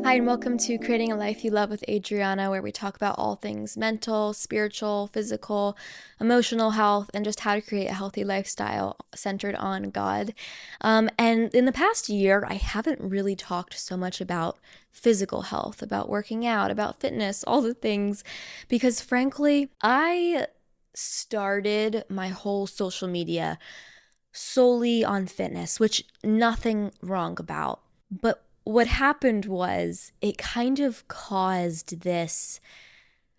Hi, and welcome to Creating a Life You Love with Adriana, where we talk about all things mental, spiritual, physical, emotional health, and just how to create a healthy lifestyle centered on God. And in the past year, I haven't really talked so much about physical health, about working out, about fitness, all the things, because frankly, I started my whole social media solely on fitness, which nothing wrong about. But what happened was it kind of caused this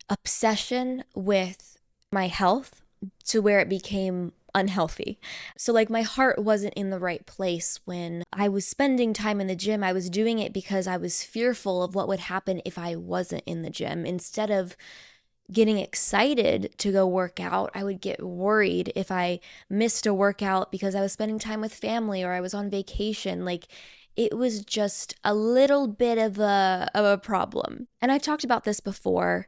obsession with my health to where it became unhealthy. So like my heart wasn't in the right place when I was spending time in the gym. I was doing it because I was fearful of what would happen if I wasn't in the gym. Instead of getting excited to go work out, I would get worried if I missed a workout because I was spending time with family or I was on vacation. Like it was just a little bit of a problem. And I've talked about this before,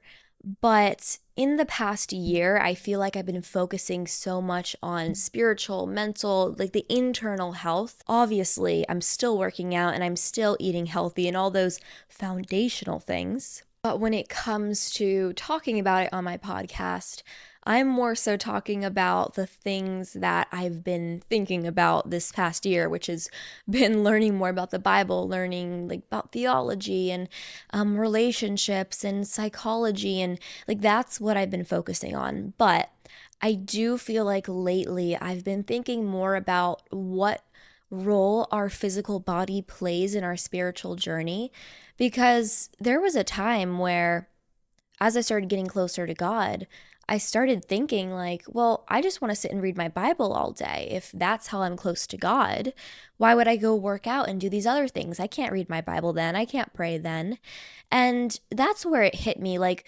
but in the past year, I feel like I've been focusing so much on spiritual, mental, like the internal health. Obviously, I'm still working out and I'm still eating healthy and all those foundational things. But when it comes to talking about it on my podcast, I'm more so talking about the things that I've been thinking about this past year, which has been learning more about the Bible, learning like about theology and relationships and psychology, and like that's what I've been focusing on. But I do feel like lately I've been thinking more about what role our physical body plays in our spiritual journey, because there was a time where as I started getting closer to God, I started thinking like, well, I just want to sit and read my Bible all day. If that's how I'm close to God, why would I go work out and do these other things? I can't read my Bible then. I can't pray then. And that's where it hit me. Like,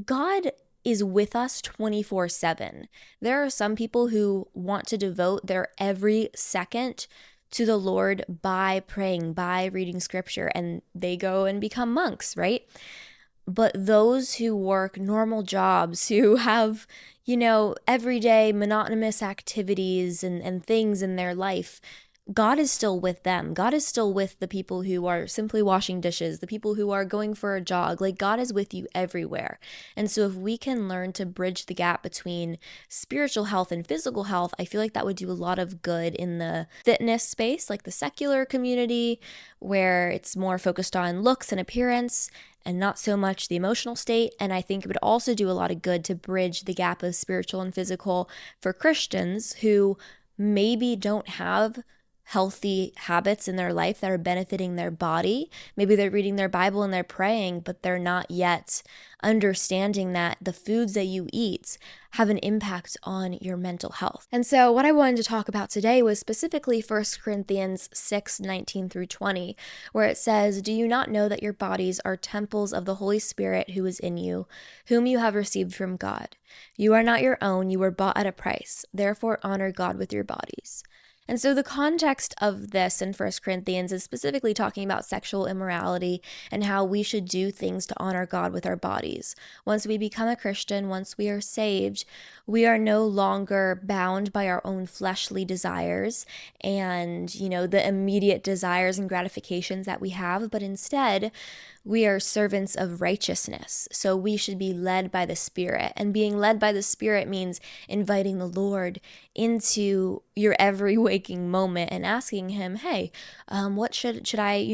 God is with us 24/7. There are some people who want to devote their every second to the Lord by praying, by reading scripture, and they go and become monks, right? But those who work normal jobs, who have, everyday monotonous activities and things in their life, God is still with them. God is still with the people who are simply washing dishes, the people who are going for a jog. Like God is with you everywhere. And so if we can learn to bridge the gap between spiritual health and physical health, I feel like that would do a lot of good in the fitness space, like the secular community, where it's more focused on looks and appearance and not so much the emotional state. And I think it would also do a lot of good to bridge the gap of spiritual and physical for Christians who maybe don't have healthy habits in their life that are benefiting their body. Maybe they're reading their Bible and they're praying, but they're not yet understanding that the foods that you eat have an impact on your mental health. And so what I wanted to talk about today was specifically 1 Corinthians 6:19 through 20, where it says, "Do you not know that your bodies are temples of the Holy Spirit who is in you, whom you have received from God? You are not your own, you were bought at a price. Therefore honor God with your bodies." And so the context of this in 1 Corinthians is specifically talking about sexual immorality and how we should do things to honor God with our bodies. Once we become a Christian, once we are saved, we are no longer bound by our own fleshly desires and, the immediate desires and gratifications that we have, but instead, we are servants of righteousness. So we should be led by the Spirit. And being led by the Spirit means inviting the Lord into your every waking moment and asking him, hey, what should I,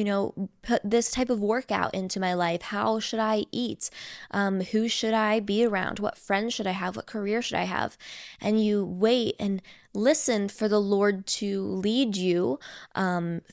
put this type of workout into my life? How should I eat? Who should I be around? What friends should I have? What career should I have? And you wait and listen for the Lord to lead you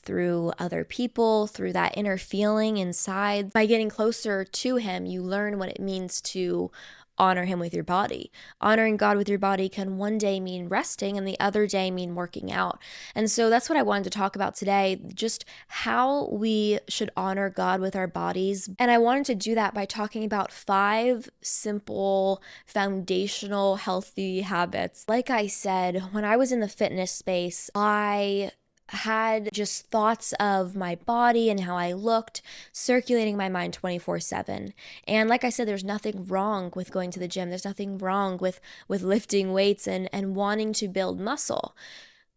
through other people, through that inner feeling inside. By getting closer to him, you learn what it means to honor him with your body. Honoring God with your body can one day mean resting and the other day mean working out. And so that's what I wanted to talk about today, just how we should honor God with our bodies. And I wanted to do that by talking about 5 simple, foundational, healthy habits. Like I said, when I was in the fitness space, I had just thoughts of my body and how I looked circulating my mind 24/7. And like I said, there's nothing wrong with going to the gym. There's nothing wrong with lifting weights and wanting to build muscle.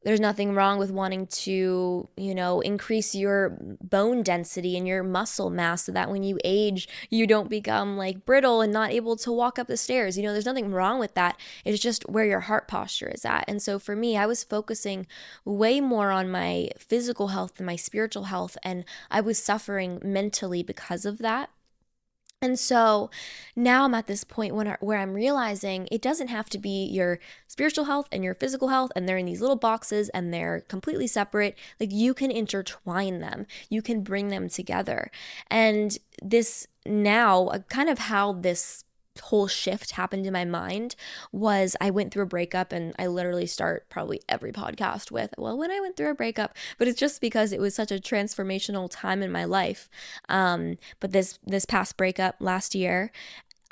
There's nothing wrong with wanting to, increase your bone density and your muscle mass so that when you age, you don't become like brittle and not able to walk up the stairs. There's nothing wrong with that. It's just where your heart posture is at. And so for me, I was focusing way more on my physical health than my spiritual health. And I was suffering mentally because of that. And so now I'm at this point where I'm realizing it doesn't have to be your spiritual health and your physical health, and they're in these little boxes and they're completely separate. Like, you can intertwine them, you can bring them together. And this now, kind of how this whole shift happened in my mind was I went through a breakup, and I literally start probably every podcast with, well, when I went through a breakup, but it's just because it was such a transformational time in my life. But this past breakup last year,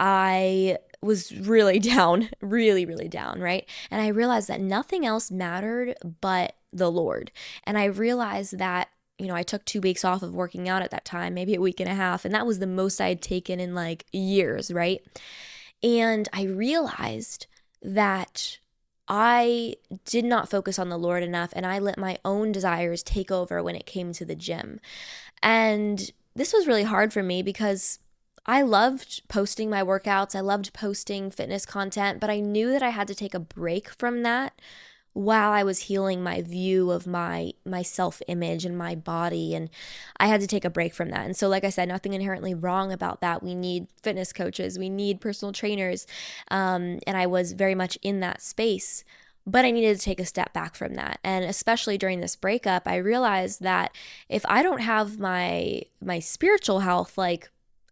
I was really down, really, really down, right? And I realized that nothing else mattered but the Lord. And I realized that I took 2 weeks off of working out at that time, maybe a week and a half, and that was the most I had taken in like years, right? And I realized that I did not focus on the Lord enough, and I let my own desires take over when it came to the gym. And this was really hard for me because I loved posting my workouts, I loved posting fitness content, but I knew that I had to take a break from that while I was healing my view of my self-image and my body, and I had to take a break from that. And so, like I said, nothing inherently wrong about that. We need fitness coaches, we need personal trainers, and I was very much in that space. But I needed to take a step back from that. And especially during this breakup, I realized that if I don't have my spiritual health, like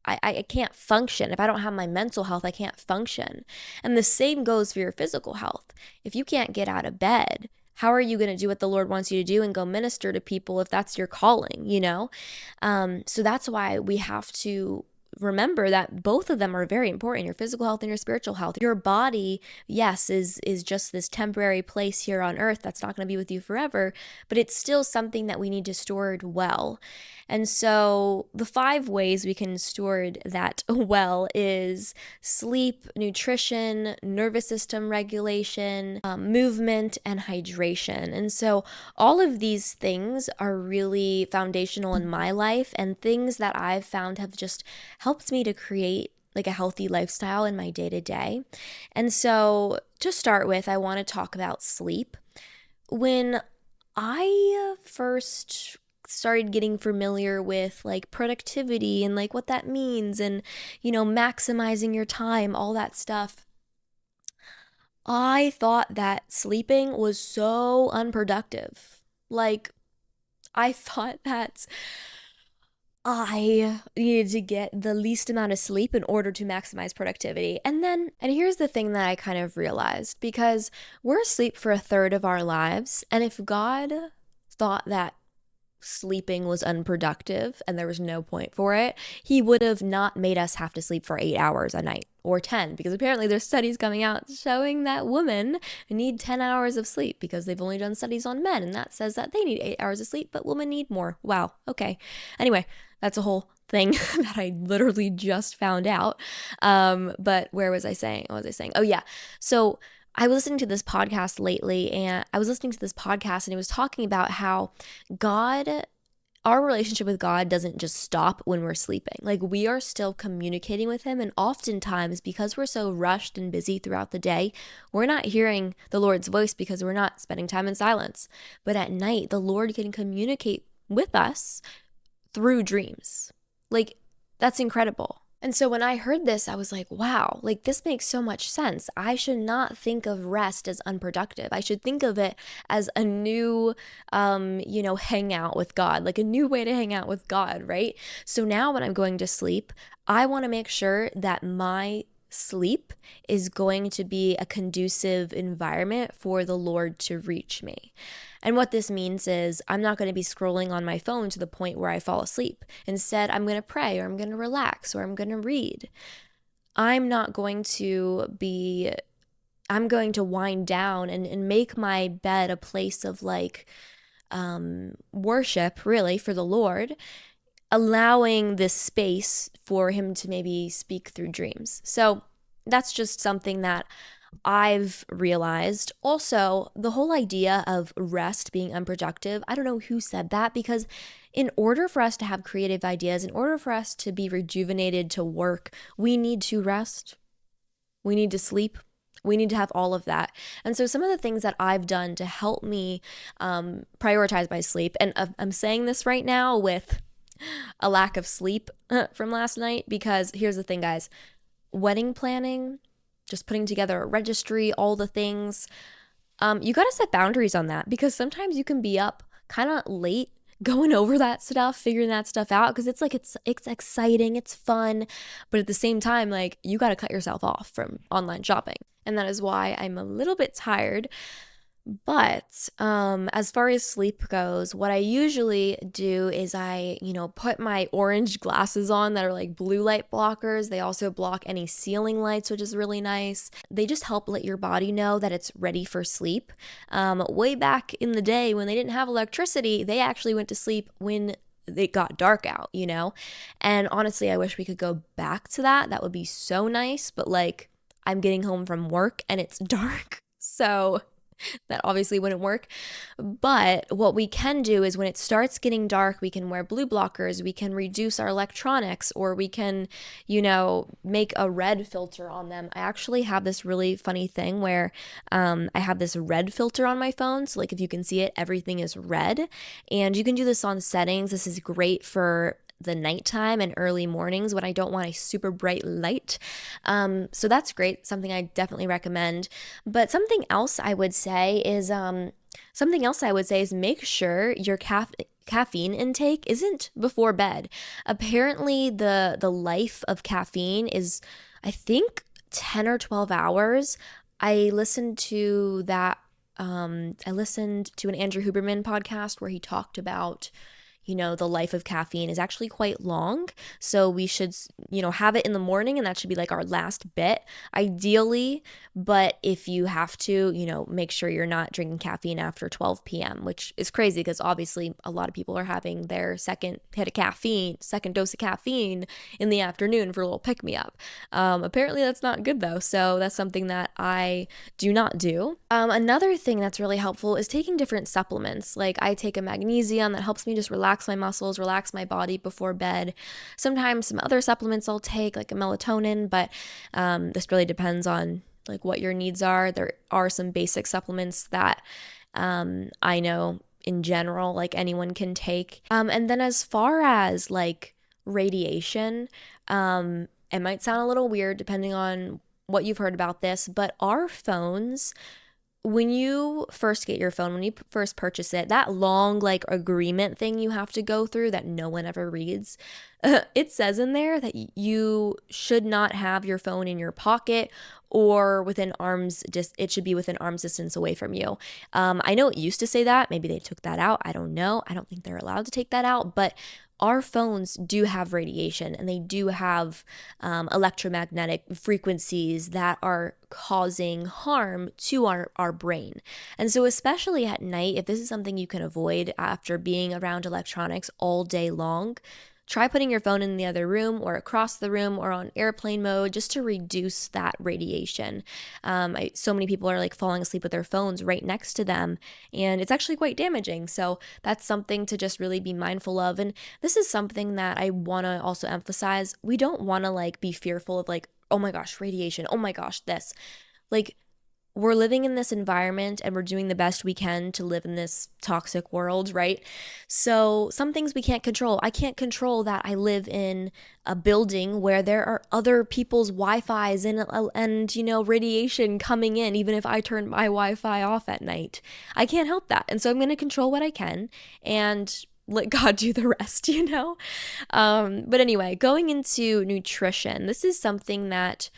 I can't function. If I don't have my mental health, I can't function. And the same goes for your physical health. If you can't get out of bed, how are you going to do what the Lord wants you to do and go minister to people if that's your calling? So that's why we have to remember that both of them are very important, your physical health and your spiritual health. Your body, yes, is just this temporary place here on earth that's not going to be with you forever, but it's still something that we need to steward well. And so the 5 ways we can steward that well is sleep, nutrition, nervous system regulation, movement, and hydration. And so all of these things are really foundational in my life, and things that I've found have just helped me to create like a healthy lifestyle in my day-to-day. And so to start with, I want to talk about sleep. When I first started getting familiar with like productivity and like what that means, and maximizing your time, all that stuff, I thought that sleeping was so unproductive. Like, I thought that I needed to get the least amount of sleep in order to maximize productivity. And here's the thing that I kind of realized, because we're asleep for a third of our lives. And if God thought that sleeping was unproductive and there was no point for it, he would have not made us have to sleep for 8 hours a night or 10, because apparently there's studies coming out showing that women need 10 hours of sleep, because they've only done studies on men, and that says that they need 8 hours of sleep, but women need more. Wow. Okay. Anyway, that's a whole thing that I literally just found out. But where was I saying? What was I saying? Oh yeah. So I was listening to this podcast lately, and it was talking about how our relationship with God doesn't just stop when we're sleeping. Like, we are still communicating with him, and oftentimes, because we're so rushed and busy throughout the day, we're not hearing the Lord's voice because we're not spending time in silence. But at night, the Lord can communicate with us through dreams. Like, that's incredible. And so when I heard this, I was like, wow, like, this makes so much sense. I should not think of rest as unproductive. I should think of it as a new, hangout with God, like a new way to hang out with God, right? So now when I'm going to sleep, I want to make sure that my sleep is going to be a conducive environment for the Lord to reach me. And what this means is I'm not going to be scrolling on my phone to the point where I fall asleep. Instead, I'm going to pray, or I'm going to relax, or I'm going to read. I'm going to wind down and make my bed a place of like worship, really, for the Lord, allowing this space for him to maybe speak through dreams. So that's just something that I've realized also the whole idea of rest being unproductive. I don't know who said that, because in order for us to have creative ideas, in order for us to be rejuvenated to work, we need to rest. We need to sleep. We need to have all of that. And so some of the things that I've done to help me prioritize my sleep, and I'm saying this right now with a lack of sleep from last night, because here's the thing, guys. Wedding planning, just putting together a registry, all the things, you got to set boundaries on that, because sometimes you can be up kind of late going over that stuff, figuring that stuff out, because it's like it's exciting, it's fun, but at the same time, like, you got to cut yourself off from online shopping. And that is why I'm a little bit tired. But as far as sleep goes, what I usually do is I, put my orange glasses on that are like blue light blockers. They also block any ceiling lights, which is really nice. They just help let your body know that it's ready for sleep. Way back in the day when they didn't have electricity, they actually went to sleep when it got dark out, And honestly, I wish we could go back to that. That would be so nice. But like, I'm getting home from work and it's dark. So that obviously wouldn't work. But what we can do is when it starts getting dark, we can wear blue blockers, we can reduce our electronics, or we can, make a red filter on them. I actually have this really funny thing where I have this red filter on my phone. So like, if you can see it, everything is red. And you can do this on settings. This is great for the nighttime and early mornings when I don't want a super bright light. So that's great. Something I definitely recommend. But something else I would say is make sure your caffeine intake isn't before bed. Apparently the life of caffeine is, I think, 10 or 12 hours. I listened to an Andrew Huberman podcast where he talked about the life of caffeine is actually quite long. So we should, have it in the morning, and that should be like our last bit, ideally. But if you have to, make sure you're not drinking caffeine after 12 p.m., which is crazy because obviously a lot of people are having their second dose of caffeine in the afternoon for a little pick-me-up. Apparently that's not good though. So that's something that I do not do. Another thing that's really helpful is taking different supplements. Like I take a magnesium that helps me just relax my muscles, relax my body before bed. Sometimes some other supplements I'll take, like a melatonin, but this really depends on like what your needs are. There are some basic supplements that I know in general, like anyone can take. And then as far as like radiation, it might sound a little weird depending on what you've heard about this, but our phones, when you first get your phone, when you first purchase it, that long like agreement thing you have to go through that no one ever reads, it says in there that you should not have your phone in your pocket or it should be within arm's distance away from you. I know it used to say that. Maybe they took that out. I don't know. I don't think they're allowed to take that out, but our phones do have radiation, and they do have electromagnetic frequencies that are causing harm to our brain. And so especially at night, if this is something you can avoid after being around electronics all day long, try putting your phone in the other room or across the room or on airplane mode just to reduce that radiation. So many people are like falling asleep with their phones right next to them, and it's actually quite damaging. So that's something to just really be mindful of. And this is something that I want to also emphasize. We don't want to like be fearful of like, oh my gosh, radiation. Oh my gosh, this. Like, we're living in this environment and we're doing the best we can to live in this toxic world, right? So some things we can't control. I can't control that I live in a building where there are other people's Wi-Fi's and radiation coming in, even if I turn my Wi-Fi off at night. I can't help that. And so I'm going to control what I can and let God do the rest, But anyway, going into nutrition, this is something that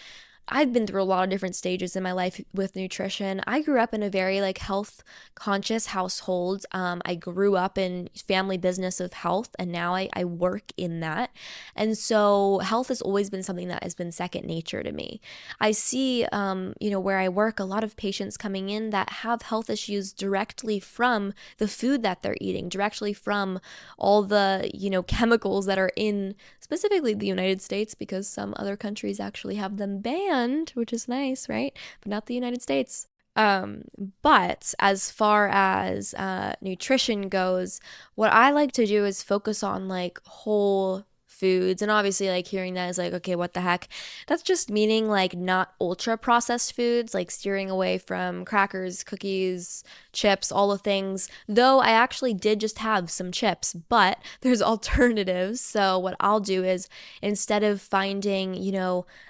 I've been through a lot of different stages in my life with nutrition. I grew up in a very like health conscious household. I grew up in family business of health, and now I work in that. And so health has always been something that has been second nature to me. I see, where I work, a lot of patients coming in that have health issues directly from the food that they're eating, directly from all the, chemicals that are in specifically the United States, because some other countries actually have them banned. land, which is nice, right? But not the United States. Um, but as far as nutrition goes, what I like to do is focus on like whole foods. And obviously, like hearing that is like, okay, what the heck? That's just meaning like not ultra processed foods, like steering away from crackers, cookies, chips, all the things. Though I actually did just have some chips, but there's alternatives. So what I'll do is instead of finding,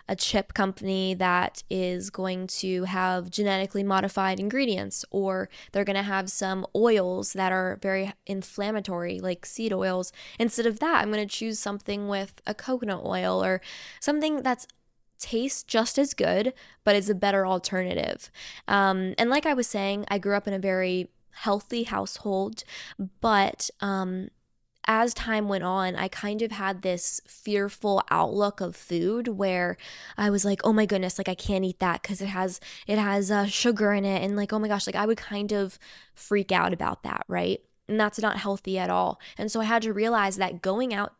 a chip company that is going to have genetically modified ingredients, or they're going to have some oils that are very inflammatory, like seed oils. Instead of that, I'm going to choose something with a coconut oil or something that's tastes just as good, but is a better alternative. And like I was saying, I grew up in a very healthy household, but as time went on, I kind of had this fearful outlook of food where I was like, oh my goodness, like I can't eat that because it has sugar in it, and like, oh my gosh, like I would kind of freak out about that, right? And that's not healthy at all. And so I had to realize that going out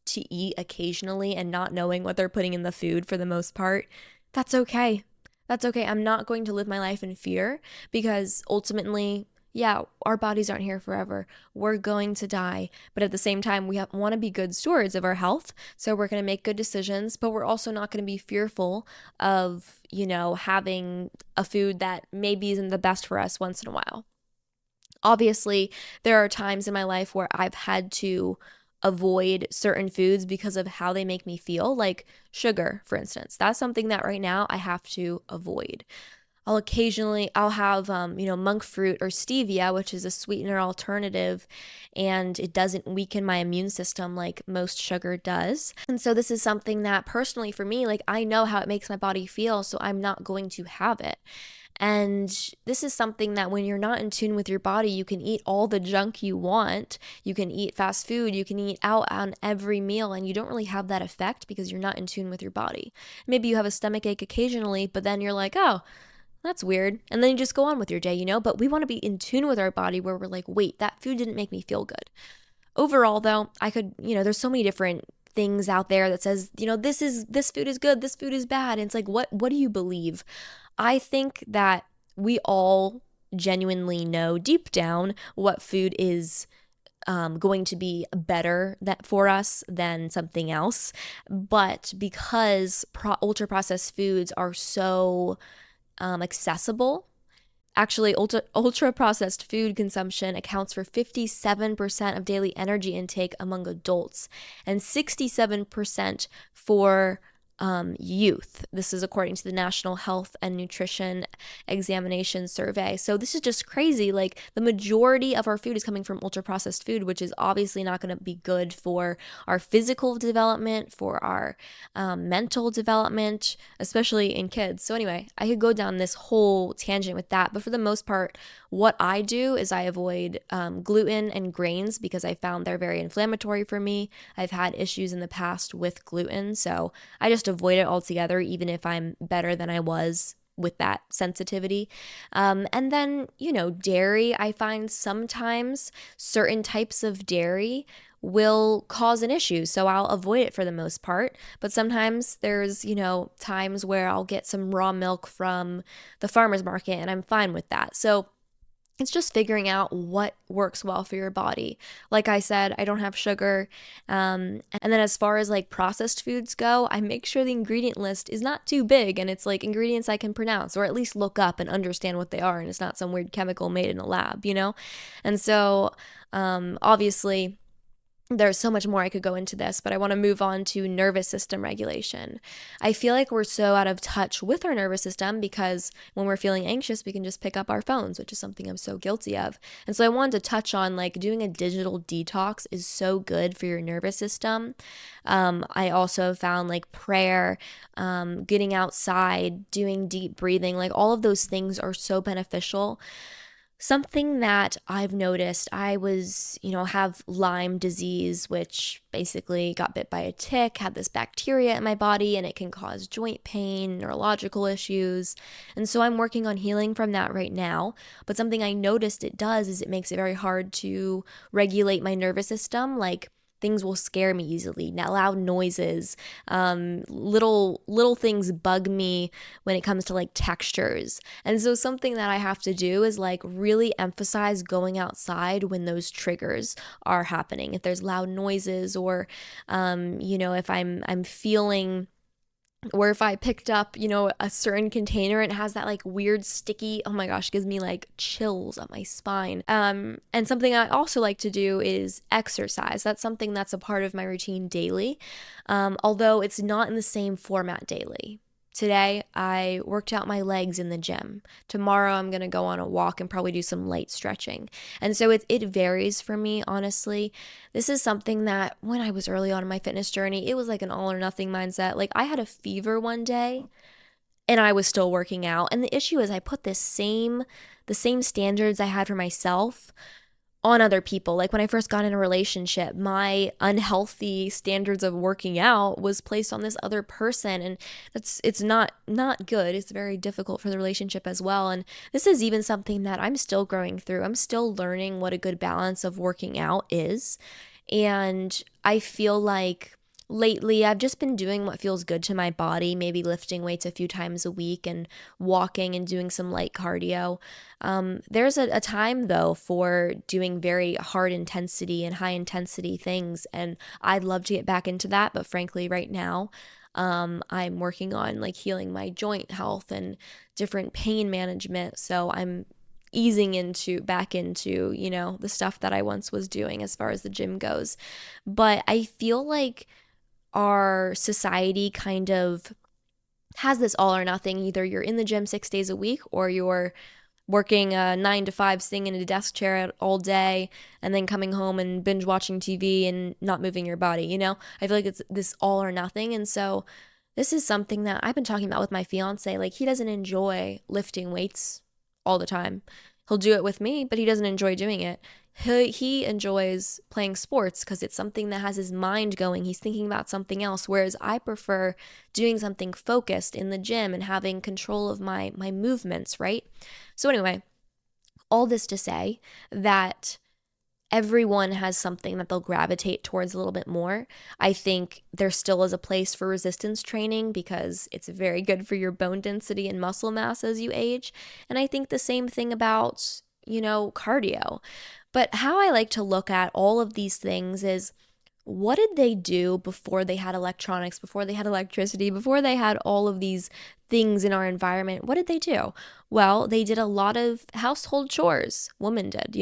to eat occasionally and not knowing what they're putting in the food for the most part, that's okay. That's okay. I'm not going to live my life in fear because ultimately, yeah, our bodies aren't here forever. We're going to die. But at the same time, we want to be good stewards of our health. So we're going to make good decisions, but we're also not going to be fearful of, having a food that maybe isn't the best for us once in a while. Obviously, there are times in my life where I've had to avoid certain foods because of how they make me feel, like sugar, for instance. That's something that right now I have to avoid. I'll have monk fruit or stevia, which is a sweetener alternative, and it doesn't weaken my immune system like most sugar does. And so this is something that personally for me, like I know how it makes my body feel, so I'm not going to have it. And this is something that when you're not in tune with your body, you can eat all the junk you want. You can eat fast food, you can eat out on every meal, and you don't really have that effect because you're not in tune with your body. Maybe you have a stomach ache occasionally, but then you're like, oh, that's weird. And then you just go on with your day, But we want to be in tune with our body where we're like, wait, that food didn't make me feel good. Overall, though, I could, there's so many different things out there that says, this food is good, this food is bad. And it's like, what do you believe? I think that we all genuinely know deep down what food is going to be better for us than something else. But because ultra processed foods are so accessible. Actually, ultra processed food consumption accounts for 57% of daily energy intake among adults and 67% for youth. This is according to the National Health and Nutrition Examination Survey. So this is just crazy. Like the majority of our food is coming from ultra processed food, which is obviously not going to be good for our physical development, for our mental development, especially in kids. So anyway, I could go down this whole tangent with that, but for the most part, what I do is I avoid gluten and grains because I found they're very inflammatory for me. I've had issues in the past with gluten, so I just avoid it altogether, even if I'm better than I was with that sensitivity. And then, dairy, I find sometimes certain types of dairy will cause an issue. So I'll avoid it for the most part. But sometimes there's, times where I'll get some raw milk from the farmer's market and I'm fine with that. So it's just figuring out what works well for your body. Like I said, I don't have sugar. And then as far as like processed foods go, I make sure the ingredient list is not too big and it's like ingredients I can pronounce or at least look up and understand what they are. And it's not some weird chemical made in a lab, And so obviously, there's so much more I could go into this, but I want to move on to nervous system regulation. I feel like we're so out of touch with our nervous system because when we're feeling anxious, we can just pick up our phones, which is something I'm so guilty of. And so I wanted to touch on like doing a digital detox is so good for your nervous system. I also found like prayer, getting outside, doing deep breathing, like all of those things are so beneficial. Something that I've noticed, I was, have Lyme disease, which basically got bit by a tick, had this bacteria in my body, and it can cause joint pain, neurological issues. And so I'm working on healing from that right now. But something I noticed it does is it makes it very hard to regulate my nervous system. Like things will scare me easily. Now, loud noises, little things bug me when it comes to like textures. And so something that I have to do is like really emphasize going outside when those triggers are happening. If there's loud noises, or if I'm feeling, or if I picked up, a certain container and it has that like weird sticky, oh my gosh, gives me like chills up my spine. And something I also like to do is exercise. That's something that's a part of my routine daily, although it's not in the same format daily. Today, I worked out my legs in the gym. Tomorrow, I'm going to go on a walk and probably do some light stretching. And so it varies for me, honestly. This is something that when I was early on in my fitness journey, it was like an all or nothing mindset. Like I had a fever one day and I was still working out. And the issue is I put the same standards I had for myself on other people. Like when I first got in a relationship, my unhealthy standards of working out was placed on this other person, and it's not good. It's very difficult for the relationship as well. And this is even something that I'm still growing through. I'm still learning what a good balance of working out is. And I feel like lately I've just been doing what feels good to my body, maybe lifting weights a few times a week and walking and doing some light cardio. There's a time though for doing very hard intensity and high intensity things, and I'd love to get back into that, but frankly right now I'm working on like healing my joint health and different pain management, so I'm easing back into the stuff that I once was doing as far as the gym goes. But I feel like our society kind of has this all or nothing. Either you're in the gym 6 days a week, or you're working a 9 to 5, sitting in a desk chair all day, and then coming home and binge watching TV and not moving your body. I feel like it's this all or nothing. And so this is something that I've been talking about with my fiance. Like, he doesn't enjoy lifting weights all the time. He'll do it with me, but he doesn't enjoy doing it. He enjoys playing sports because it's something that has his mind going. He's thinking about something else, whereas I prefer doing something focused in the gym and having control of my movements, right? So anyway, all this to say that everyone has something that they'll gravitate towards a little bit more. I think there still is a place for resistance training because it's very good for your bone density and muscle mass as you age. And I think the same thing about, cardio. But how I like to look at all of these things is, what did they do before they had electronics, before they had electricity, before they had all of these things in our environment? What did they do? Well, they did a lot of household chores. Women did,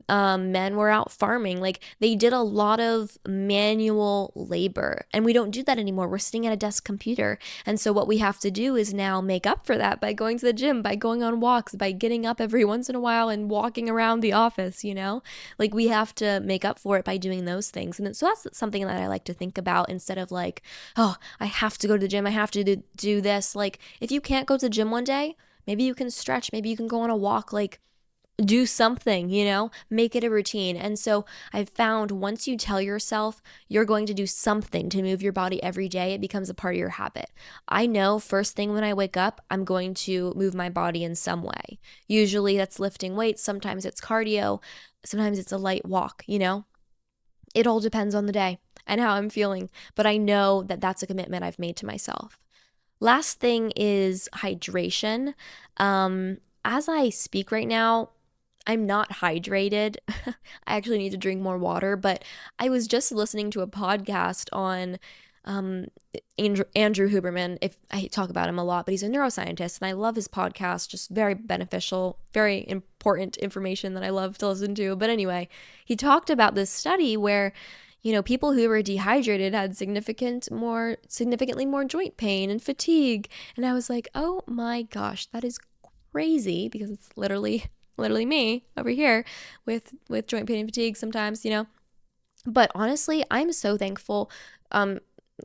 men were out farming. Like, they did a lot of manual labor, and we don't do that anymore. We're sitting at a desk computer. And so what we have to do is now make up for that by going to the gym, by going on walks, by getting up every once in a while and walking around the office, Like, we have to make up for it by doing those things. And so that's something that I like to think about, instead of like, oh, I have to go to the gym, I have to do this. Like, if you can't go to the gym one day, maybe you can stretch, maybe you can go on a walk, like do something, make it a routine. And so I've found once you tell yourself you're going to do something to move your body every day, it becomes a part of your habit. I know first thing when I wake up, I'm going to move my body in some way. Usually that's lifting weights, sometimes it's cardio, sometimes it's a light walk, It all depends on the day and how I'm feeling, but I know that that's a commitment I've made to myself. Last thing is hydration. As I speak right now, I'm not hydrated. I actually need to drink more water, but I was just listening to a podcast on Andrew Huberman. If I talk about him a lot, but he's a neuroscientist, and I love his podcast. Just very beneficial, very important information that I love to listen to. But anyway, he talked about this study where people who were dehydrated had significantly more joint pain and fatigue. And I was like, oh my gosh, that is crazy, because it's literally me over here with joint pain and fatigue sometimes, But honestly, I'm so thankful. This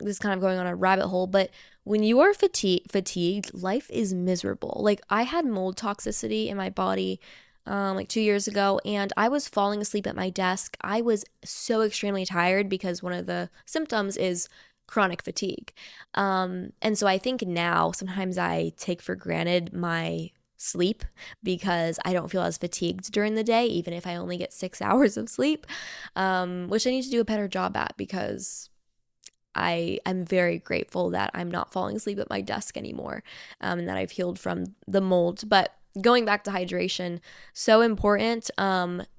is kind of going on a rabbit hole, but when you are fatigued, life is miserable. Like, I had mold toxicity in my body like 2 years ago, and I was falling asleep at my desk. I was so extremely tired because one of the symptoms is chronic fatigue. And so I think now sometimes I take for granted my sleep, because I don't feel as fatigued during the day, even if I only get 6 hours of sleep, which I need to do a better job at, because I'm very grateful that I'm not falling asleep at my desk anymore, and that I've healed from the mold. But going back to hydration, so important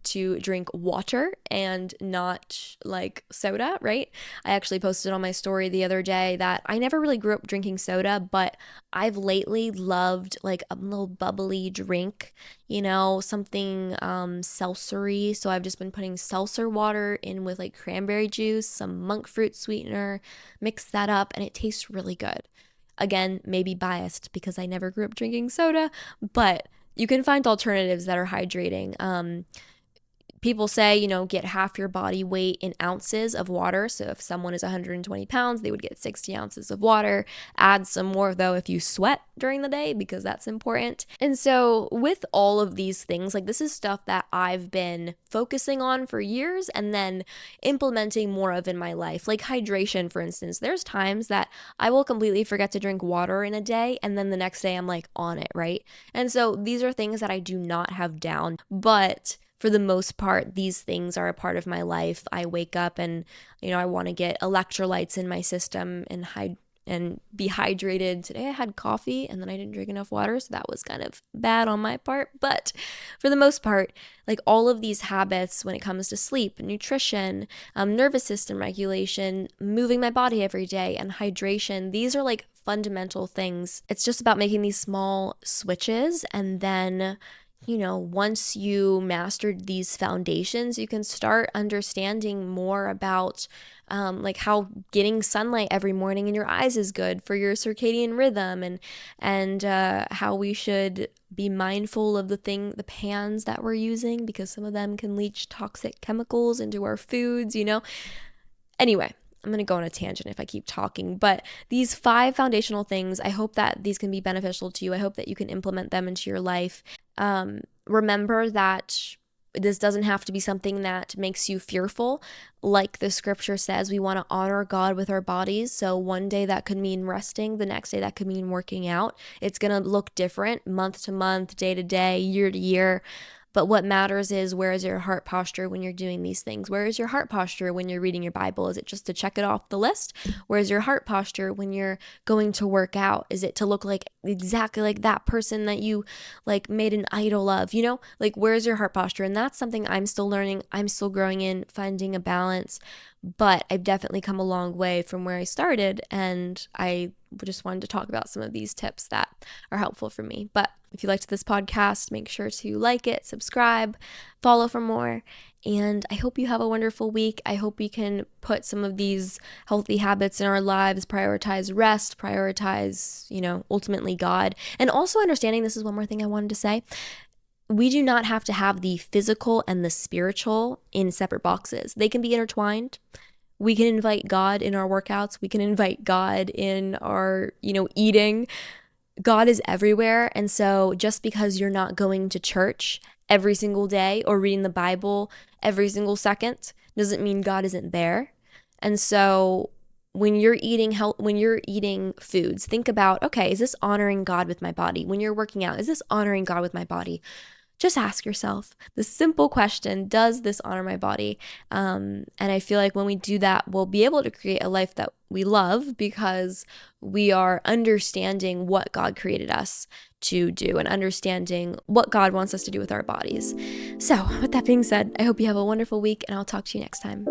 to drink water and not like soda, right? I actually posted on my story the other day that I never really grew up drinking soda, but I've lately loved like a little bubbly drink, something seltzery. So I've just been putting seltzer water in with like cranberry juice, some monk fruit sweetener, mix that up, and it tastes really good. Again, maybe biased because I never grew up drinking soda, but you can find alternatives that are hydrating. People say, get half your body weight in ounces of water. So if someone is 120 pounds, they would get 60 ounces of water. Add some more, though, if you sweat during the day, because that's important. And so with all of these things, like, this is stuff that I've been focusing on for years and then implementing more of in my life. Like hydration, for instance. There's times that I will completely forget to drink water in a day, and then the next day I'm like on it, right? And so these are things that I do not have down, but for the most part, these things are a part of my life. I wake up and, I want to get electrolytes in my system and be hydrated. Today I had coffee and then I didn't drink enough water, so that was kind of bad on my part. But for the most part, like all of these habits when it comes to sleep, nutrition, nervous system regulation, moving my body every day, and hydration, these are like fundamental things. It's just about making these small switches, and then once you mastered these foundations, you can start understanding more about like how getting sunlight every morning in your eyes is good for your circadian rhythm, and how we should be mindful of the pans that we're using, because some of them can leach toxic chemicals into our foods, Anyway, I'm going to go on a tangent if I keep talking, but these 5 foundational things, I hope that these can be beneficial to you. I hope that you can implement them into your life. Remember that this doesn't have to be something that makes you fearful. Like the scripture says, we want to honor God with our bodies. So one day that could mean resting. The next day that could mean working out. It's going to look different month to month, day to day, year to year. But what matters is, where is your heart posture when you're doing these things? Where is your heart posture when you're reading your Bible? Is it just to check it off the list? Where is your heart posture when you're going to work out? Is it to look like exactly like that person that you like made an idol of? Like, where's your heart posture? And that's something I'm still learning. I'm still growing in, finding a balance. But I've definitely come a long way from where I started, and I just wanted to talk about some of these tips that are helpful for me. But if you liked this podcast, make sure to like it, subscribe, follow for more, and I hope you have a wonderful week. I hope we can put some of these healthy habits in our lives, prioritize rest, prioritize, ultimately God, and also understanding, this is one more thing I wanted to say, we do not have to have the physical and the spiritual in separate boxes. They can be intertwined. We can invite God in our workouts. We can invite God in our, eating. God is everywhere. And so just because you're not going to church every single day or reading the Bible every single second doesn't mean God isn't there. And so when you're eating foods, think about, okay, is this honoring God with my body? When you're working out, is this honoring God with my body? Just ask yourself the simple question, does this honor my body? And I feel like when we do that, we'll be able to create a life that we love, because we are understanding what God created us to do and understanding what God wants us to do with our bodies. So with that being said, I hope you have a wonderful week, and I'll talk to you next time.